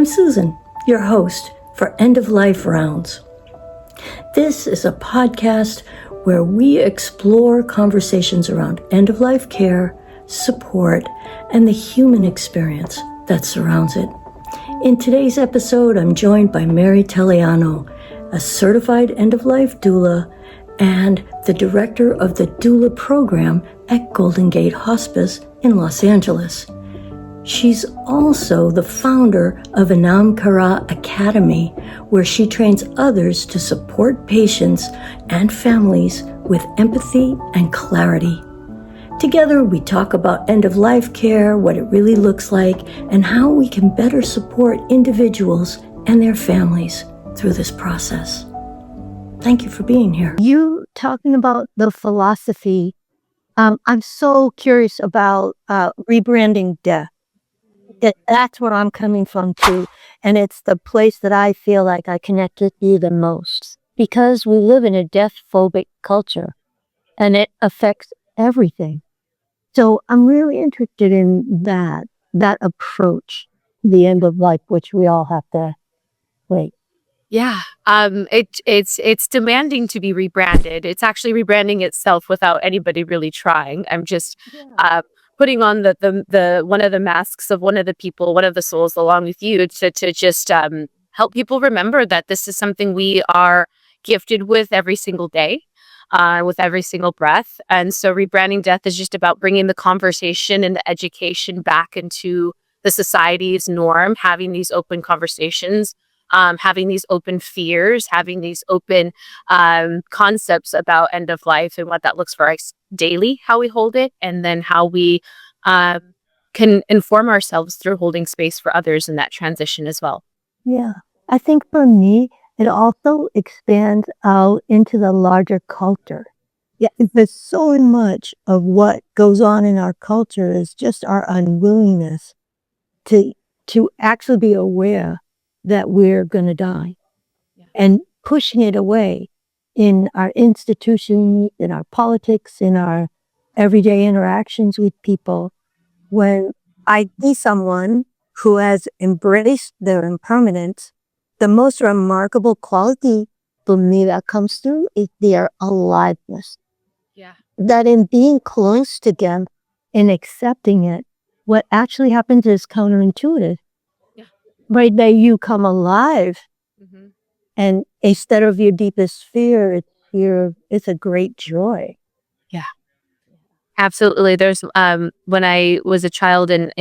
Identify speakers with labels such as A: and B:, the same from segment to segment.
A: Susan, your host for End of Life Rounds. This is a podcast where we explore conversations around end-of-life care, support, and the human experience that surrounds it. In today's episode, I'm joined by Mary Telliano, a certified end-of-life doula and the director of the doula program at Golden Gate Hospice in Los Angeles. She's also the founder of Anam Cara Academy, where she trains others to support patients and families with empathy and clarity. Together, we talk about end-of-life care, what it really looks like, and how we can better support individuals and their families through this process. Thank you for being here.
B: You talking about the philosophy, I'm so curious about rebranding death. That's where I'm coming from too. And it's the place that I feel like I connect with you the most. Because we live in a death-phobic culture and it affects everything. So I'm really interested in that approach, the end of life, which we all have to wait.
C: Yeah, it's demanding to be rebranded. It's actually rebranding itself without anybody really trying. I'm just putting on the one of the masks of one of the people, one of the souls along with you to just help people remember that this is something we are gifted with every single day, with every single breath. And so rebranding death is just about bringing the conversation and the education back into the society's norm, having these open conversations, having these open fears, having these open concepts about end of life and what that looks for us daily, how we hold it, and then how we can inform ourselves through holding space for others in that transition as well.
B: Yeah, I think for me, it also expands out into the larger culture. Yeah, there's so much of what goes on in our culture is just our unwillingness to actually be aware that we're going to die, and pushing it away in our institutions, in our politics, in our everyday interactions with people. When I see someone who has embraced their impermanence, the most remarkable quality for me that comes through is their aliveness.
C: Yeah.
B: That in being close to them and accepting it, what actually happens is counterintuitive. Right, that you come alive, and instead of your deepest fear, it's a great joy.
C: Yeah, absolutely. There's when I was a child in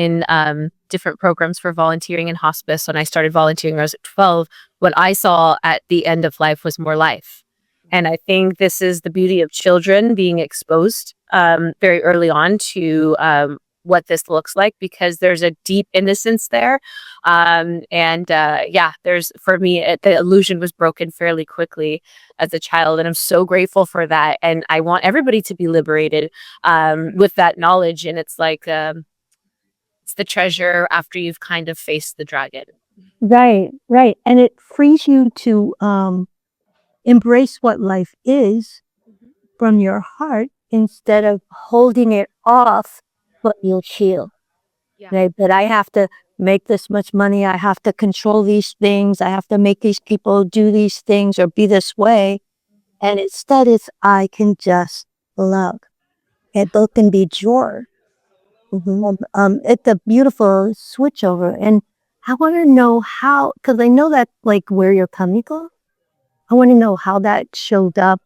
C: different programs for volunteering in hospice, when I started volunteering when I was 12, what I saw at the end of life was more life. And I think this is the beauty of children being exposed very early on to what this looks like, because there's a deep innocence there. There's, for me, the illusion was broken fairly quickly as a child. And I'm so grateful for that. And I want everybody to be liberated with that knowledge. And it's like, it's the treasure after you've kind of faced the dragon.
B: Right. And it frees you to embrace what life is from your heart instead of holding it off what you'll heal.
C: Yeah.
B: Right? But I have to make this much money. I have to control these things. I have to make these people do these things or be this way. And instead it's, I can just love. It both can be joy. It's a beautiful switchover. And I want to know how, because I know that like where you're coming from. I want to know how that showed up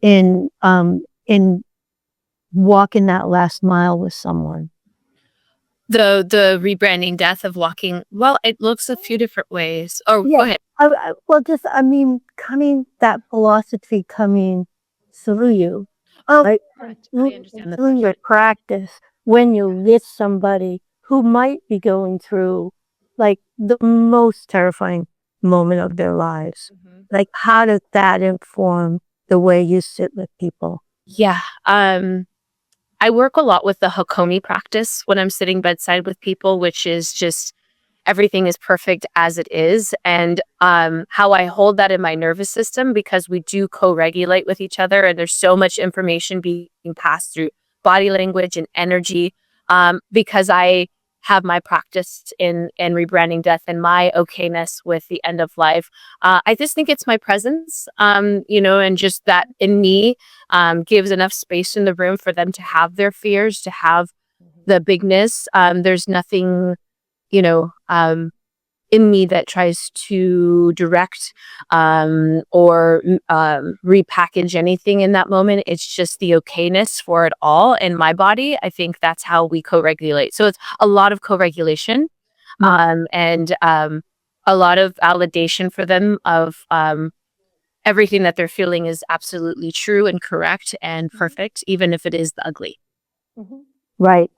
B: in walking that last mile with someone.
C: The rebranding death of walking, well, it looks a few different ways. Oh, yeah. Go ahead.
B: Coming, that philosophy coming through you.
C: Right. I understand
B: through your practice, when you're with somebody who might be going through like the most terrifying moment of their lives. Like, how does that inform the way you sit with people?
C: Yeah. I work a lot with the Hakomi practice when I'm sitting bedside with people, which is just everything is perfect as it is. And how I hold that in my nervous system, because we do co-regulate with each other, and there's so much information being passed through body language and energy, because I have my practice in rebranding death and my okayness with the end of life. I just think it's my presence, and just that in me gives enough space in the room for them to have their fears, to have the bigness. There's nothing, you know, in me that tries to direct or repackage anything in that moment. It's just the okayness for it all in my body. I think that's how we co-regulate. So it's a lot of co-regulation and a lot of validation for them of everything that they're feeling is absolutely true and correct and perfect, even if it is the ugly.
B: Right.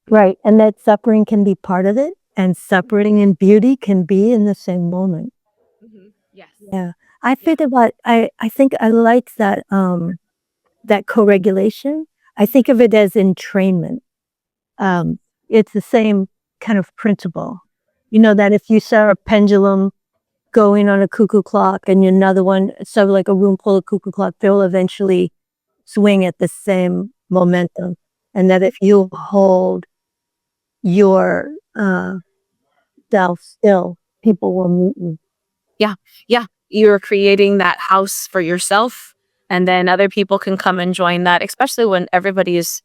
B: Right. And that suffering can be part of it, and suffering and beauty can be in the same moment.
C: Yes.
B: Yeah. I think about, I think I like that, that co-regulation. I think of it as entrainment. It's the same kind of principle. You know, that if you saw a pendulum going on a cuckoo clock and another one, so like a room full of cuckoo clock, they'll eventually swing at the same momentum. And that if you hold your self still, people will meet you.
C: Yeah. You're creating that house for yourself, and then other people can come and join that, especially when everybody is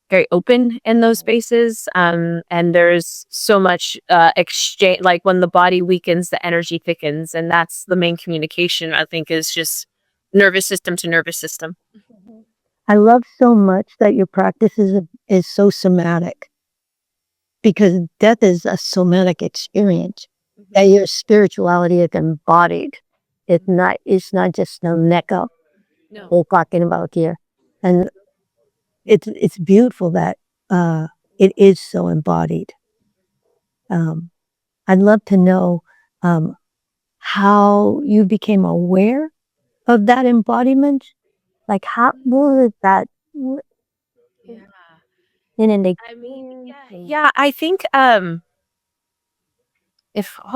C: very open in those spaces. And there's so much exchange, like when the body weakens, the energy thickens. And that's the main communication, I think, is just nervous system to nervous system.
B: I love so much that your practice is so somatic, because death is a somatic experience. That your spirituality is embodied. It's not just a neck up
C: No.
B: we're talking about here. And it's beautiful that it is so embodied. I'd love to know how you became aware of that embodiment. Like, how was that
C: Yeah.
B: in an
C: I mean,
B: experience?
C: yeah, I think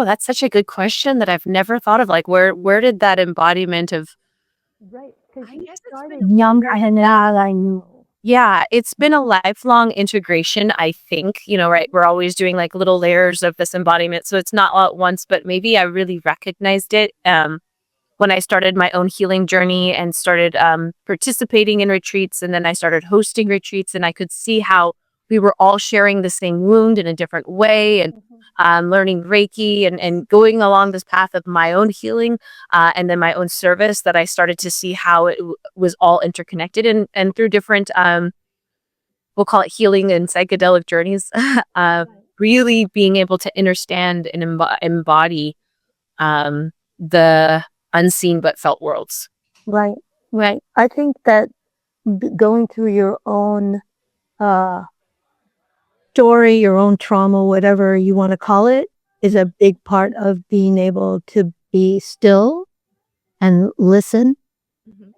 C: that's such a good question that I've never thought of. Like, where did that embodiment of
B: Right, because
C: I
B: you
C: guess it's
B: started
C: been
B: young. I knew.
C: yeah, it's been a lifelong integration, I think. Right? We're always doing like little layers of this embodiment. So it's not all at once, but maybe I really recognized it when I started my own healing journey and started participating in retreats. And then I started hosting retreats, and I could see how we were all sharing the same wound in a different way, and learning Reiki and going along this path of my own healing and then my own service, that I started to see how it was all interconnected, and through different, we'll call it healing and psychedelic journeys, really being able to understand and embody the unseen but felt worlds.
B: Right, right. I think that going through your own uh, story, your own trauma, whatever you want to call it, is a big part of being able to be still and listen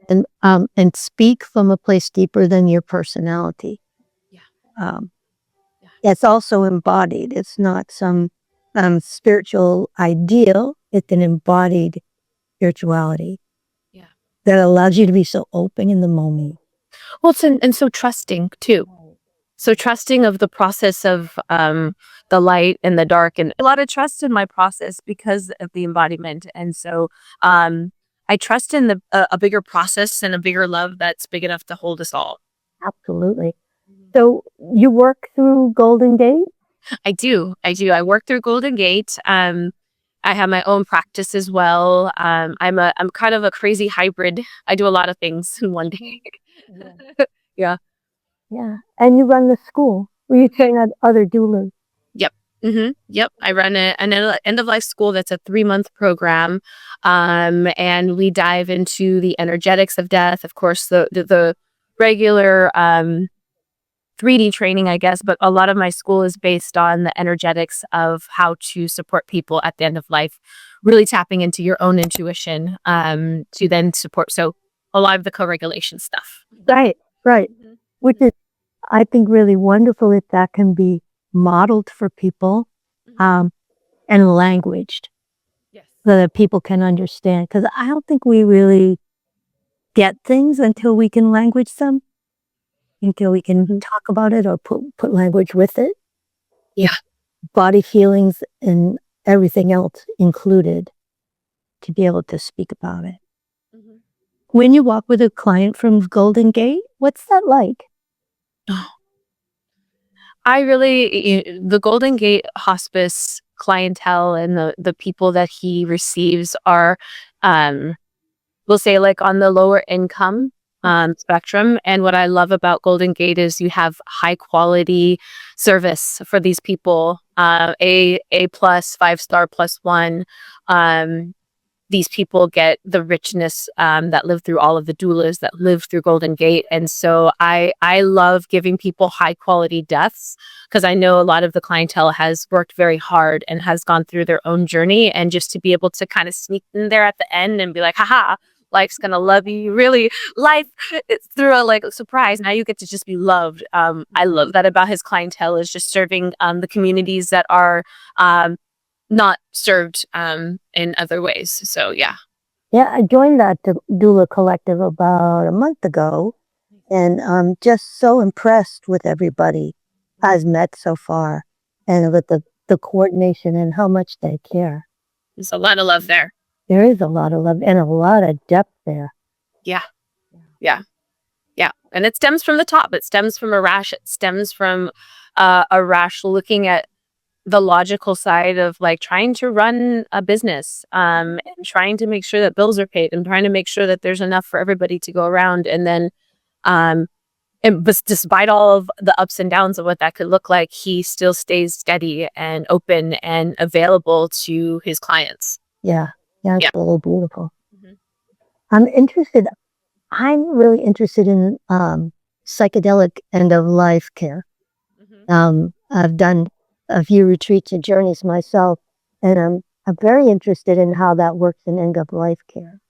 B: and speak from a place deeper than your personality.
C: Yeah.
B: Um, it's also embodied. It's not some spiritual ideal. It's an embodied spirituality.
C: Yeah.
B: That allows you to be so open in the moment.
C: Well, and so trusting too. So trusting of the process of the light and the dark, and a lot of trust in my process because of the embodiment. And so I trust in a bigger process and a bigger love that's big enough to hold us all.
B: Absolutely. So you work through Golden Gate?
C: I do. I work through Golden Gate. I have my own practice as well. I'm kind of a crazy hybrid. I do a lot of things in one day. Yeah.
B: Yeah. And you run the school where you train other doulas.
C: Yep. Yep. I run an end of life school that's a 3-month program. And we dive into the energetics of death, of course, the regular 3D training, I guess, but a lot of my school is based on the energetics of how to support people at the end of life, really tapping into your own intuition to then support. So a lot of the co-regulation stuff.
B: Right, right. Which is, I think, really wonderful if that can be modeled for people and languaged.
C: Yes.
B: So that people can understand. Because I don't think we really get things until we can language them, until we can talk about it or put language with it.
C: Yeah.
B: Body feelings and everything else included, to be able to speak about it. When you walk with a client from Golden Gate, what's that like?
C: I really, the Golden Gate Hospice clientele and the people that he receives are, we'll say, like on the lower income spectrum. And what I love about Golden Gate is you have high quality service for these people. A plus, 5-star +1. These people get the richness that live through all of the doulas that live through Golden Gate. And so I love giving people high quality deaths, because I know a lot of the clientele has worked very hard and has gone through their own journey. And just to be able to kind of sneak in there at the end and be like, haha, life's gonna love you. Really, life, it's through a like surprise. Now you get to just be loved. I love that about his clientele, is just serving the communities that are not served in other ways. So yeah.
B: Yeah, I joined that doula collective about a month ago, and I'm just so impressed with everybody I've met so far, and with the coordination and how much they care.
C: There's a lot of love there.
B: There is a lot of love and a lot of depth there.
C: Yeah. And it stems from the top. It stems from Arash. It stems from Arash looking at the logical side of like trying to run a business and trying to make sure that bills are paid and trying to make sure that there's enough for everybody to go around. And then despite all of the ups and downs of what that could look like, he still stays steady and open and available to his clients.
B: Yeah, it's really beautiful.
C: Mhm.
B: I'm really interested in psychedelic end-of-life care. I've done a few retreats and journeys myself, and I'm very interested in how that works in end-of-life care.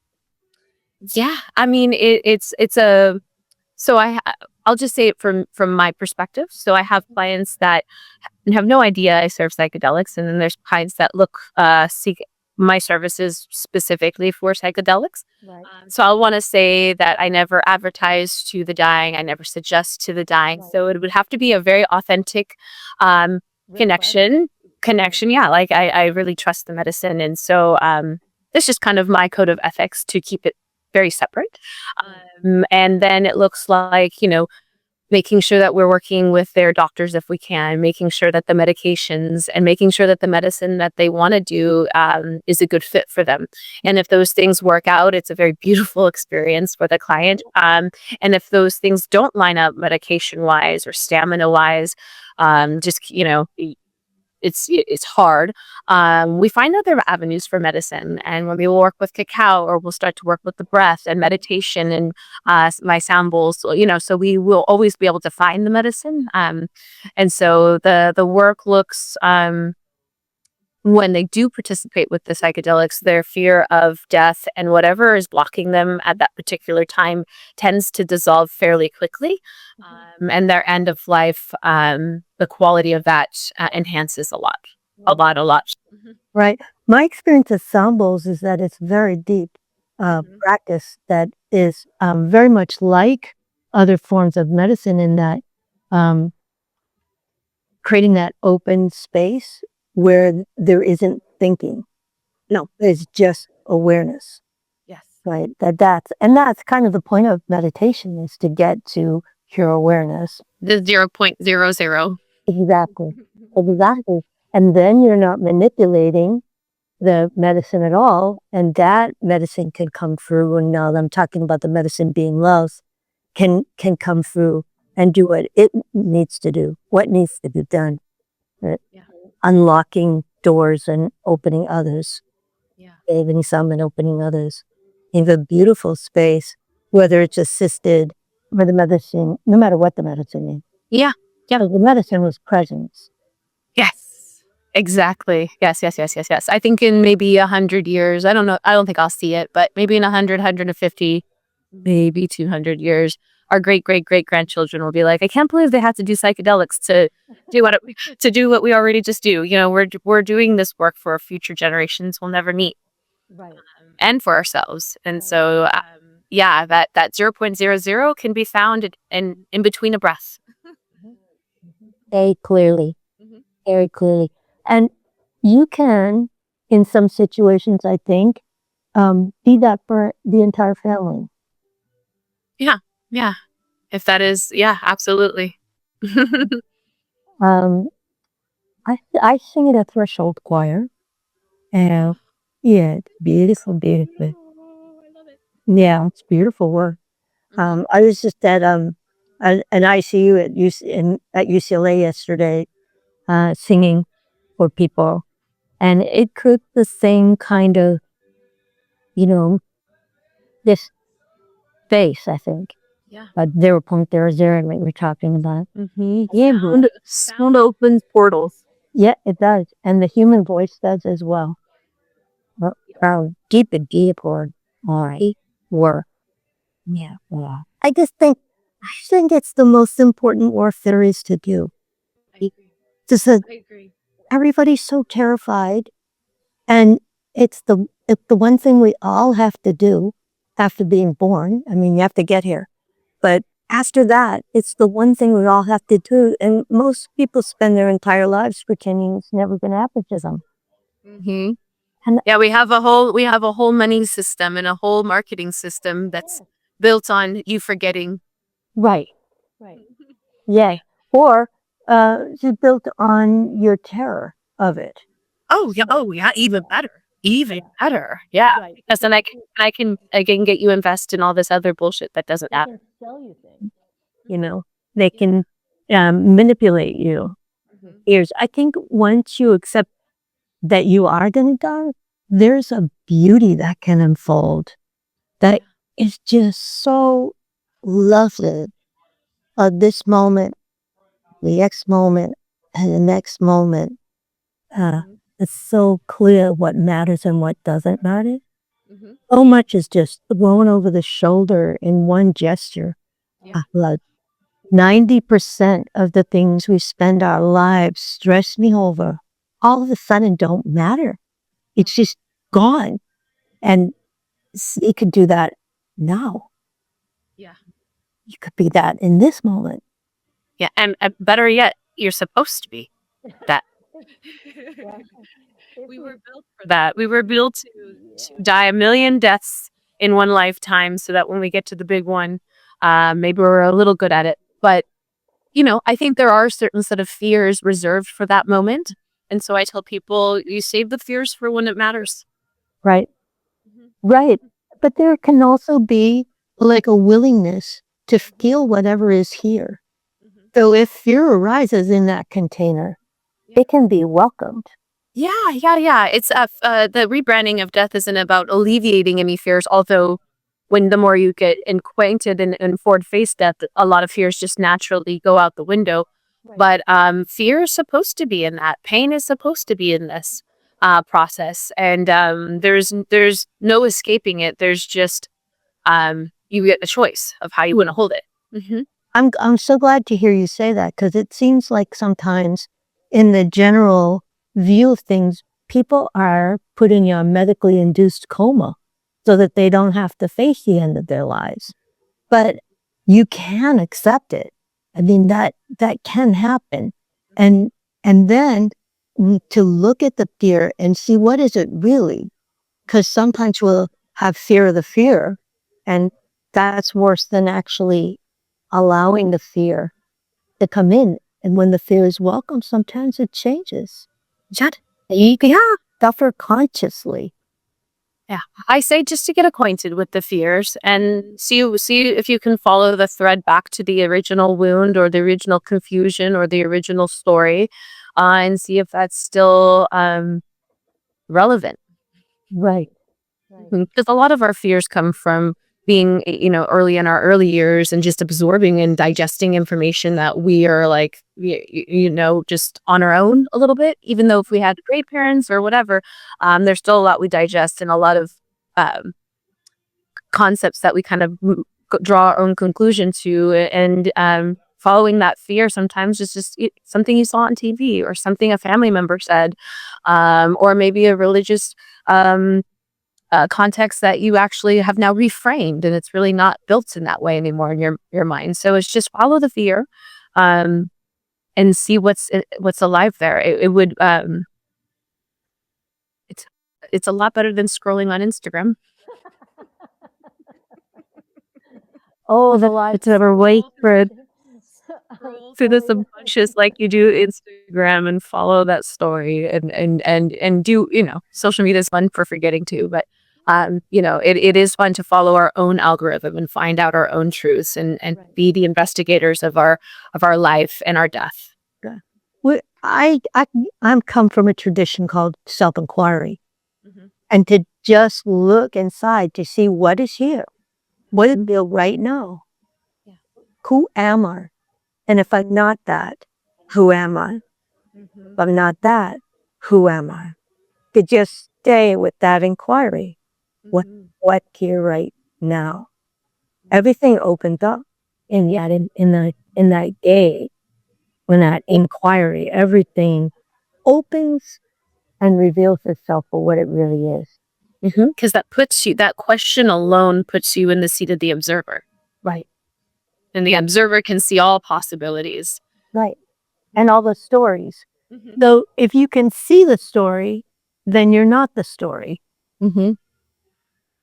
C: Yeah, I mean, so I'll just say it from my perspective. So I have clients that have no idea I serve psychedelics, and then there's clients that seek my services specifically for psychedelics.
B: Right.
C: So I want to say that I never advertise to the dying. I never suggest to the dying.
B: Right.
C: So it would have to be a very authentic connection. Yeah, like I really trust the medicine, and so it's just kind of my code of ethics to keep it very separate. And then it looks like, making sure that we're working with their doctors if we can, making sure that the medications and making sure that the medicine that they want to do is a good fit for them. And if those things work out, it's a very beautiful experience for the client. And if those things don't line up medication wise or stamina wise, just, it's hard. We find other avenues for medicine, and when we will work with cacao, or we'll start to work with the breath and meditation and my sound bowls. So we will always be able to find the medicine. And so the work looks. When they do participate with the psychedelics, their fear of death and whatever is blocking them at that particular time tends to dissolve fairly quickly. And their end of life, the quality of that enhances a lot.
B: Right. My experience of sound bowls is that it's very deep practice that is very much like other forms of medicine, in that creating that open space where there isn't thinking. No, there's just awareness.
C: Yes.
B: Right. That's kind of the point of meditation, is to get to pure awareness.
C: The 0.00.
B: Exactly. And then you're not manipulating the medicine at all. And that medicine can come through. And now I'm talking about the medicine being love, can come through and do what it needs to do, what needs to be done. Right?
C: Yeah.
B: Unlocking doors and opening others.
C: Yeah.
B: Saving some and opening others. In a beautiful space, whether it's assisted or the medicine, no matter what the medicine is.
C: Yeah.
B: So the medicine was presence.
C: Yes. Exactly. Yes. I think in maybe 100 years, I don't know. I don't think I'll see it, but maybe in 100, 150, maybe 200 years, our great grandchildren will be like, I can't believe they had to do psychedelics to do what we already just do. We're doing this work for future generations we'll never meet,
B: Right.
C: and for ourselves. And so, that 0.00 can be found in between a breath.
B: Say clearly. very clearly. And you can, in some situations, I think, be that for the entire family.
C: Yeah. Yeah. If that is, yeah, absolutely.
B: Um, I sing at a threshold choir, and yeah, it's beautiful, beautiful.
C: I love it.
B: Yeah, it's beautiful work. I was just at an ICU at UCLA yesterday, singing for people, and it could the same kind of, you know, this space, I think.
C: Yeah.
B: There were point there, like we're talking about. Yeah,
C: Sound opens portals.
B: yeah, it does, and the human voice does as well. Deep and deep, or right, or yeah, yeah. I think it's the most important work there is to do.
C: I agree.
B: Just
C: I agree.
B: everybody's so terrified, and it's the one thing we all have to do after being born. I mean, you have to get here, but after that, it's the one thing we all have to do. And most people spend their entire lives pretending it's never going to happen to them.
C: Mm-hmm.
B: And
C: Yeah, we have a whole money system and a whole marketing system that's built on you forgetting.
B: right, yeah, or it's built on your terror of it.
C: Oh yeah, even better. Even better. Yeah. Because then I can get you invested in all this other bullshit that doesn't happen.
B: Sell you things. You know, they can manipulate you. I think once you accept that you are going to die, there's a beauty that can unfold that is just so lovely. This moment, the next moment, and the next moment. It's so clear what matters and what doesn't matter. So much is just thrown over the shoulder in one gesture. Like 90% of the things we spend our lives stressing over all of a sudden don't matter. It's just gone. And you could do that now.
C: Yeah.
B: You could be that in this moment.
C: Yeah, and better yet, you're supposed to be that. We were built for that. We were built to die a million deaths in one lifetime so that when we get to the big one, maybe we're a little good at it. But, I think there are certain set of fears reserved for that moment. And so I tell people, you save the fears for when it matters.
B: Right. Right. But there can also be like a willingness to feel whatever is here. So if fear arises in that container, it can be welcomed.
C: Yeah. It's the rebranding of death isn't about alleviating any fears, although when the more you get acquainted and forward face death, a lot of fears just naturally go out the window. But fear is supposed to be in that. Pain is supposed to be in this process, and there's no escaping it. There's just you get the choice of how you want to hold it.
B: I'm so glad to hear you say that, because it seems like sometimes in the general view of things, people are putting you on medically induced coma so that they don't have to face the end of their lives. But you can accept it. I mean, that can happen. And then to look at the fear and see, what is it really? Because sometimes we'll have fear of the fear, and that's worse than actually allowing the fear to come in. And when the fear is welcome, sometimes it changes. Suffer consciously.
C: Yeah, I say just to get acquainted with the fears and see if you can follow the thread back to the original wound or the original confusion or the original story, and see if that's still relevant.
B: Right.
C: Because a lot of our fears come from being, early in our early years and just absorbing and digesting information that we are like, just on our own a little bit, even though if we had great parents or whatever, there's still a lot we digest and a lot of concepts that we kind of draw our own conclusion to. And following that fear sometimes is just something you saw on TV or something a family member said, or maybe a religious context that you actually have now reframed, and it's really not built in that way anymore in your mind. So it's just follow the fear, and see what's alive there. It would it's a lot better than scrolling on Instagram.
B: Oh, the life.
C: It's ever wait for through the subconscious like you do Instagram and follow that story and do, social media is fun for forgetting too, but it is fun to follow our own algorithm and find out our own truths and be the investigators of our life and our death.
B: Well, I'm come from a tradition called self-inquiry, and to just look inside to see what is here, what is real right now.
C: Yeah.
B: Who am I? And if I'm not that, who am I? If I'm not that, who am I? To just stay with that inquiry. What here right now? Everything opens up, and yet in that day, when that inquiry, everything opens and reveals itself for what it really is.
C: Because that question alone puts you in the seat of the observer.
B: Right.
C: And the observer can see all possibilities.
B: Right. And all the stories. Though if you can see the story, then you're not the story.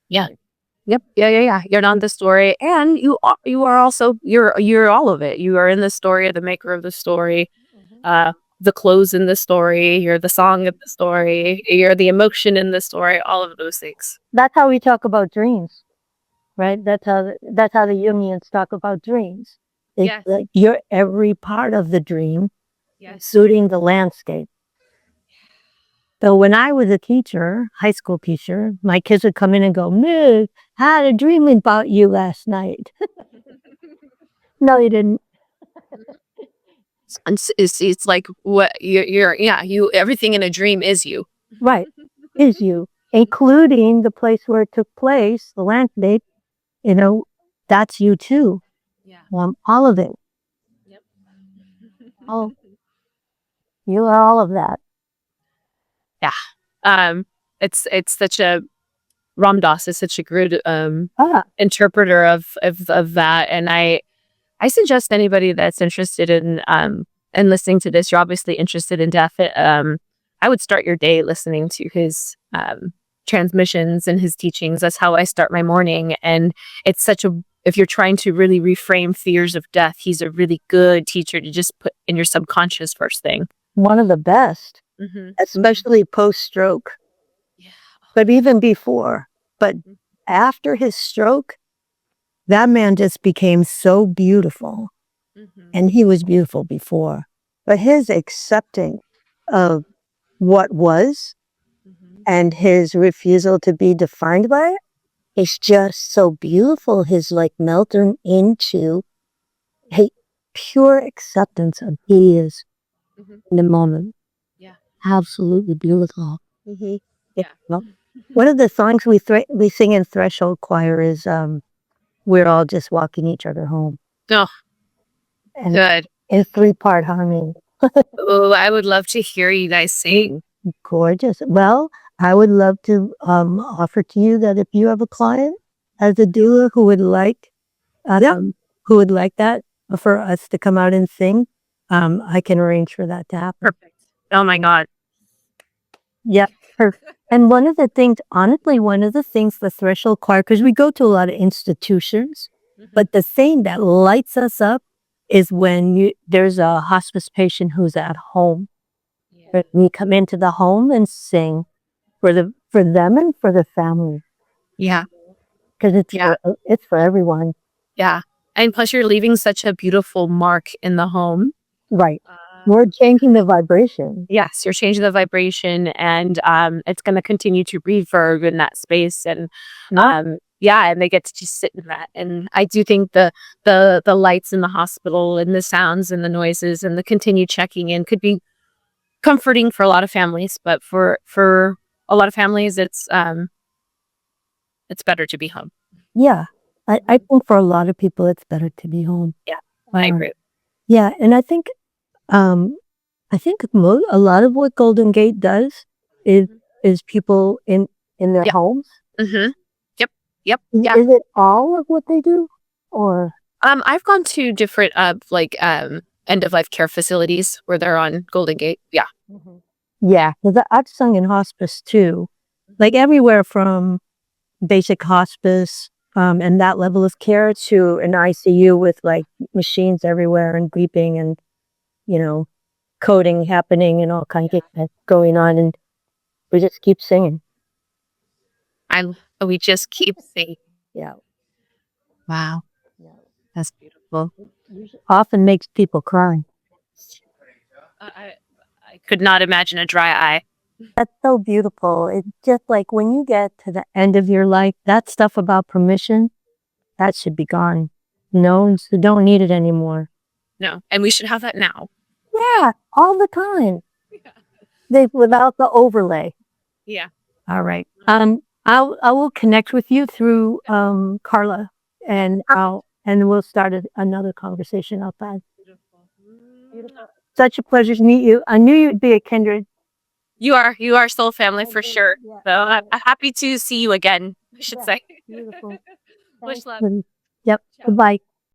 C: Yeah. Yep. Yeah. You're not the story, and you are also you're all of it. You are in the story, the maker of the story, the clothes in the story. You're the song of the story. You're the emotion in the story. All of those things.
B: That's how we talk about dreams, right? That's how the Jungians talk about dreams. It's like you're every part of the dream, suiting the landscape. So when I was a teacher, high school teacher, my kids would come in and go, "Miss, I had a dream about you last night." No, you didn't.
C: It's like what you everything in a dream is you.
B: Right. Is you, including the place where it took place, the landscape, that's you too.
C: Yeah.
B: All of it.
C: Yep.
B: Oh, you are all of that.
C: Yeah. It's such a Ram Dass is such a good interpreter of that, and I suggest anybody that's interested in listening to this. You're obviously interested in death. I would start your day listening to his transmissions and his teachings. That's how I start my morning, and it's if you're trying to really reframe fears of death, he's a really good teacher to just put in your subconscious first thing.
B: One of the best, especially post-stroke. Yeah. But even before. But after his stroke, that man just became so beautiful. And he was beautiful before. But his accepting of what was and his refusal to be defined by it is just so beautiful. His melting into pure acceptance of he is in the moment.
C: Yeah.
B: Absolutely beautiful. Yeah. Well, one of the songs we sing in Threshold Choir is "We're All Just Walking Each Other Home."
C: Oh,
B: and
C: good.
B: In 3-part harmony.
C: Oh, I would love to hear you guys sing.
B: Gorgeous. Well, I would love to offer to you that if you have a client as a doula who would like that for us to come out and sing, I can arrange for that to happen.
C: Perfect. Oh my God.
B: Yep. Perfect. And one of the things the Threshold Choir, because we go to a lot of institutions, but the thing that lights us up is when there's a hospice patient who's at home. Yeah. We come into the home and sing for them and for the family.
C: Yeah.
B: Because it's for everyone.
C: Yeah. And plus you're leaving such a beautiful mark in the home.
B: Right. We're changing the vibration.
C: Yes, you're changing the vibration, and it's going to continue to reverb in that space, and and they get to just sit in that. And I do think the lights in the hospital and the sounds and the noises and the continued checking in could be comforting for a lot of families, but for a lot of families, it's better to be home.
B: Yeah, I think for a lot of people, it's better to be home.
C: Yeah, I agree.
B: Yeah, and I think a lot of what Golden Gate does is people in their homes.
C: Mm-hmm. Yep.
B: Yeah. Is it all of what they do, or?
C: I've gone to different end-of-life care facilities where they're on Golden Gate. Yeah.
B: Yeah, because I've sung in hospice too, like everywhere from basic hospice and that level of care to an ICU with like machines everywhere and beeping and, coding happening and all kinds of things going on. And we just keep singing.
C: We just keep singing.
B: Yeah.
C: Wow.
B: Yeah.
C: That's beautiful.
B: Often makes people cry.
C: I could not imagine a dry eye.
B: That's so beautiful. It's just like when you get to the end of your life, that stuff about permission, that should be gone. So don't need it anymore.
C: No, and we should have that now.
B: Yeah, all the time. Without the overlay.
C: Yeah.
B: All right. I will connect with you through Carla, and we'll start another conversation outside. Beautiful. Such a pleasure to meet you. I knew you'd be a kindred.
C: You are soul family for sure. Yeah. So I'm happy to see you again, I should say.
B: Beautiful.
C: Wish love.
B: Yep. Goodbye.